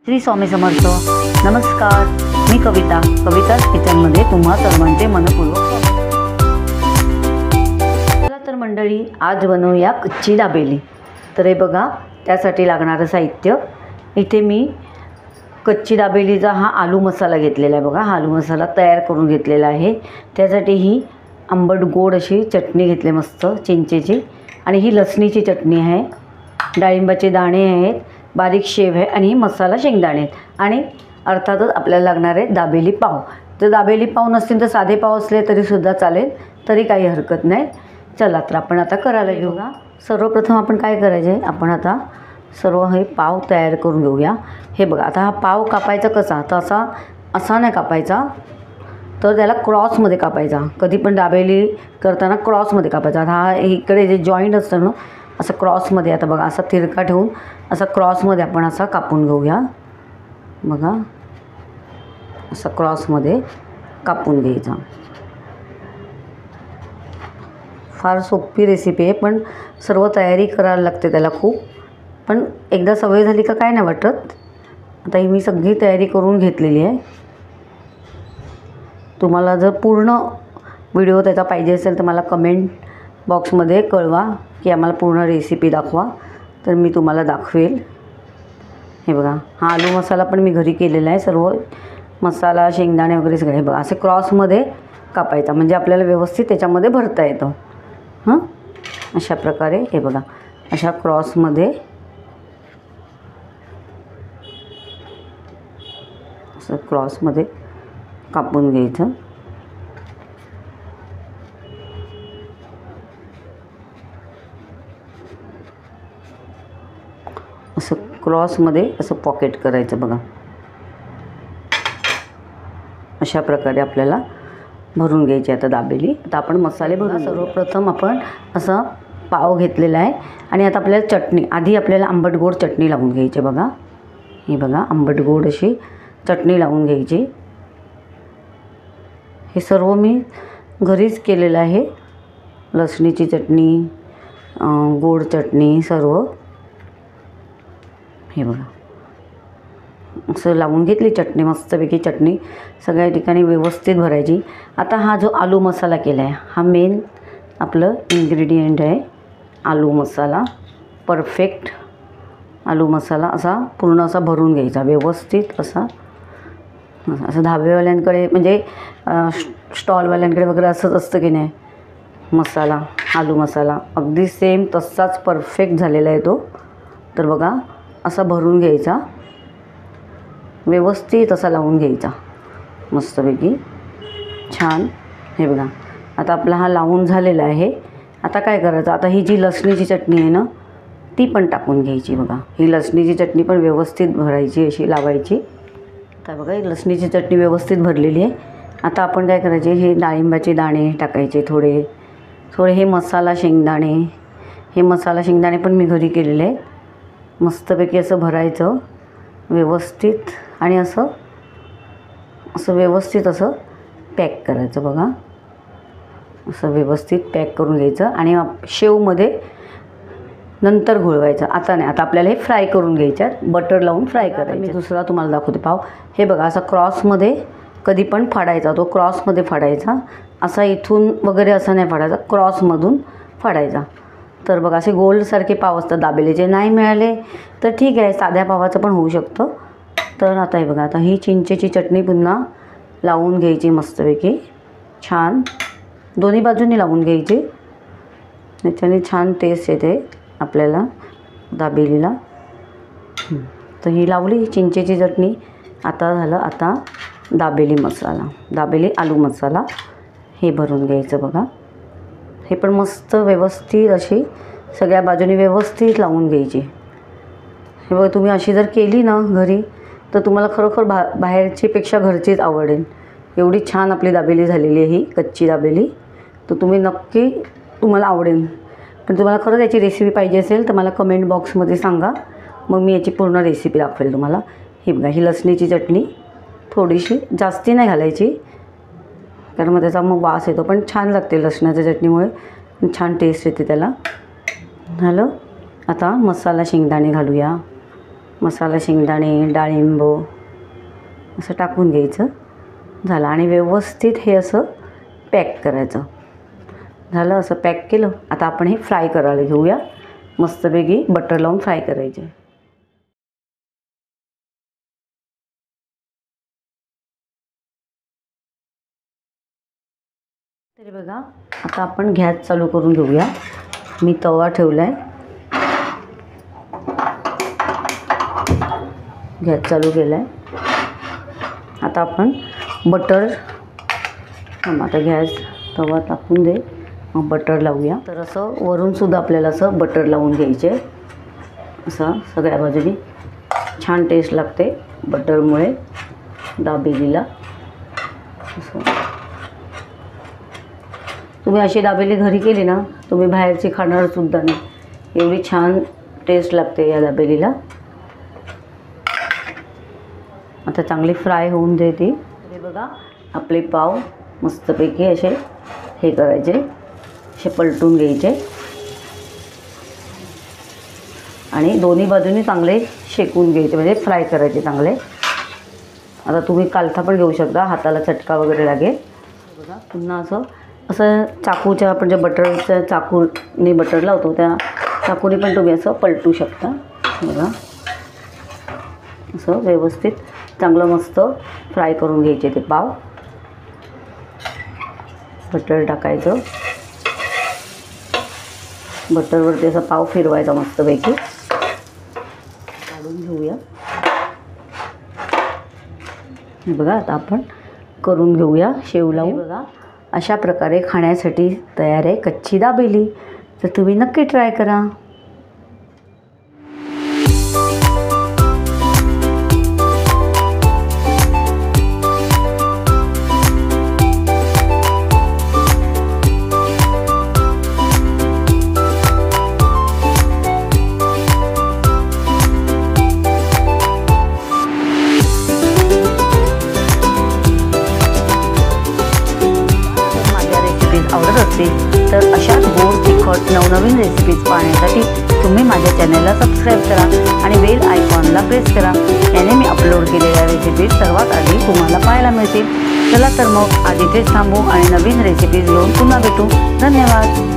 श्री स्वामी समर्थ. नमस्कार, मी कविता किचनमध्ये तुम्हा सर्वांचे मनपूर्वक स्वागत. चला तर मंडळी, आज बनवूया कच्ची दाबेली. तर हे बघा, त्यासाठी लागणारं साहित्य. इथे मी कच्ची दाबेलीचा हा आलू मसाला घेतलेला आहे. बघा, हा आलू मसाला तयार करून घेतलेला आहे. त्यासाठी ही आंबट गोड अशी चटणी घेतली, मस्त चिंचेची, आणि ही लसणीची चटणी आहे. डाळिंबाचे दाणे आहेत, बारीक शेव आहे, आणि मसाला शेंगदाणे आहेत. आणि अर्थातच आपल्याला लागणार आहे दाबेली पाव. जर दाबेली पाव नसतील तर साधे पाव असले तरीसुद्धा चालेल, तरी काही हरकत नाही. चला तर आपण आता करायला घेऊया. सर्वप्रथम आपण काय करायचे आहे, आपण आता सर्व हे पाव तयार करून घेऊया. हे बघा, आता हा पाव कापायचा कसा, तर असा नाही कापायचा, तर त्याला क्रॉसमध्ये कापायचा. कधी पण दाबेली करताना क्रॉसमध्ये कापायचा. हा इकडे जे जॉईंट असतं ना, असं क्रॉसमध्ये. आता बघा, असा तिरका ठेवून असा क्रॉसमध्ये आपण असा कापून घेऊया. बघा, असा क्रॉसमध्ये कापून घ्यायचा. फार सोपी रेसिपी आहे, पण सर्व तयारी करायला लागते त्याला खूप. पण एकदा सवय झाली का काय नाही वाटत. आता ही मी सगळी तयारी करून घेतलेली आहे. तुम्हाला जर पूर्ण व्हिडिओ त्याचा पाहिजे असेल तर मला कमेंट बॉक्समध्ये कळवा की आम्हाला पूर्ण रेसिपी दाखवा, तर मी तुम्हाला दाखवेल. हे बघा, हा आलू मसाला पण मी घरी केलेला आहे. सर्व मसाला शेंगदाणे वगैरे सगळे. हे बघा, असे क्रॉसमध्ये कापायचा, म्हणजे आपल्याला व्यवस्थित त्याच्यामध्ये भरता येतं. अशा प्रकारे हे बघा, अशा क्रॉसमध्ये असं क्रॉसमध्ये कापून घ्यायचं. असं क्रॉसमध्ये असं पॉकेट करायचं. बघा, अशा प्रकारे आपल्याला भरून घ्यायची आता दाबेली. आता आपण मसाले भरून. सर्वप्रथम आपण असा पाव घेतलेला आहे, आणि आता आपल्याला चटणी, आधी आपल्याला आंबट गोड चटणी लावून घ्यायची. बघा, ही बघा, आंबट गोड अशी चटणी लावून घ्यायची. हे सर्व मी घरीच केलेलं आहे. लसणीची चटणी, गोड चटणी सर्व. हे बघा, असं लावून घेतली चटणी, मस्तपैकी चटणी सगळ्या ठिकाणी व्यवस्थित भरायची. आता हा जो आलू मसाला केला आहे, हा मेन आपलं इन्ग्रेडियंट आहे. आलू मसाला, परफेक्ट आलू मसाला असा पूर्ण असा भरून घ्यायचा व्यवस्थित. असं धाबेवाल्यांकडे म्हणजे स्टॉलवाल्यांकडे वगैरे असंच असतं की नाही, मसाला, आलू मसाला अगदी सेम तसाच परफेक्ट झालेला आहे तो. तर बघा, असा भरून घ्यायचा, व्यवस्थित असा लावून घ्यायचा मस्तपैकी छान. हे बघा, आता आपला हा लावून झालेला आहे. आता काय करायचं, आता ही जी लसणीची चटणी आहे ना, ती पण टाकून घ्यायची. बघा, ही लसणीची चटणी पण व्यवस्थित भरायची, अशी लावायची. आता बघा, ही लसणीची चटणी व्यवस्थित भरलेली आहे. आता आपण काय करायचे, हे डाळिंबाचे दाणे टाकायचे थोडे थोडे. हे मसाला शेंगदाणे, हे मसाला शेंगदाणे पण मी घरी केलेले आहे. मस्तपैकी असं भरायचं व्यवस्थित, आणि असं व्यवस्थित असं पॅक करायचं. बघा, असं व्यवस्थित पॅक करून घ्यायचं, आणि शेवमध्ये नंतर घोळवायचं. आता नाही, आता आपल्याला हे फ्राय करून घ्यायच्यात, बटर लावून फ्राय करायचं. मी दुसरा तुम्हाला दाखवते पाव. हे बघा, असा क्रॉसमध्ये कधी पण फाडायचा, तो क्रॉसमध्ये फाडायचा. असा इथून वगैरे असं नाही फाडायचा, क्रॉसमधून फाडायचा. तर बघा, असे गोलसारखे पाव असतात दाबेलीचे. नाही मिळाले तर ठीक आहे, साध्या पावाचं पण होऊ शकतं. तर आता हे बघा, आता ही चिंचेची चटणी पुन्हा लावून घ्यायची मस्तपैकी छान. दोन्ही बाजूंनी लावून घ्यायची, त्याच्याने छान टेस्ट येते आपल्याला दाबेलीला. तर ही लावली चिंचेची चटणी. आता झालं, आता दाबेली मसाला, दाबेली आलू मसाला हे भरून घ्यायचं. बघा, हे पण मस्त व्यवस्थित अशी सगळ्या बाजूनी व्यवस्थित लावून घ्यायची. हे बघा, तुम्ही अशी जर केली ना घरी, तर तुम्हाला खरोखर बाहेरचीपेक्षा घरचीच आवडेल. एवढी छान आपली दाबेली झालेली आहे ही कच्ची दाबेली. तर तुम्ही नक्की, तुम्हाला आवडेल. पण तुम्हाला खरंच याची रेसिपी पाहिजे असेल तर मला कमेंट बॉक्समध्ये सांगा, मग मी याची पूर्ण रेसिपी दाखवेल तुम्हाला. ही बघा, ही लसणीची चटणी थोडीशी, जास्ती नाही घालायची, कारण मग त्याचा मग वास येतो. पण छान लागते लसणाच्या चटणीमुळे, छान टेस्ट येते त्याला. झालं. आता मसाला शेंगदाणे घालूया. मसाला शेंगदाणे, डाळिंब असं टाकून घ्यायचं. झालं. आणि व्यवस्थित हे असं पॅक करायचं. झालं. असं पॅक केलं. आता आपण हे फ्राय करायला घेऊया. मस्तपैकी बटर लावून फ्राय करायचे. तरी बघा, आता आपण गॅस चालू करून घेऊया. मी तवा ठेवला आहे. गॅस चालू केला आहे. आता आपण बटर, आता गॅस तवा टाकून दे, मग बटर लावूया. तर असं वरूनसुद्धा आपल्याला असं बटर लावून घ्यायचे. असं सगळ्या बाजूनी छान टेस्ट लागते बटरमुळे दाबेलीला. असं तुम्ही अशी दाबेली घरी केली ना, तुम्ही बाहेरची खाणारसुद्धा नाही, एवढी छान टेस्ट लागते या दाबेलीला. आता चांगली फ्राय होऊन दे ती. हे बघा, आपले पाव मस्तपैकी असे हे करायचे, असे पलटून घ्यायचे आणि दोन्ही बाजूनी चांगले शेकून घ्यायचे, म्हणजे फ्राय करायचे चांगले. आता तुम्ही कालथा पण घेऊ शकता, हाताला चटका वगैरे लागेल. बघा, पुन्हा असं असं चाकूच्या, आपण जे बटरच्या चाकूने बटर लावतो त्या चाकूने पण तुम्ही असं पलटू शकता. बघा, असं व्यवस्थित चांगलं मस्त फ्राय करून घ्यायचे ते पाव. बटर टाकायचं, बटरवरती असा पाव फिरवायचा मस्तपैकी. काढून घेऊया. बघा, आता आपण करून घेऊया शेव लावून. बघा, अशा प्रकारे खाण्यासाठी तयार आहे कच्ची दाबेली. तर तुम्ही नक्की ट्राय करा. आवडत असतील तर अशाच गोड तिखट नवनवीन रेसिपीज पाहण्यासाठी तुम्ही माझ्या चॅनलला सबस्क्राईब करा आणि बेल आयकॉनला प्रेस करा. याने मी अपलोड केलेल्या रेसिपीज सर्वात आधी तुम्हाला पाहायला मिळतील. चला तर मग आज इथेच थांबू आणि नवीन रेसिपीज घेऊन पुन्हा भेटू. धन्यवाद.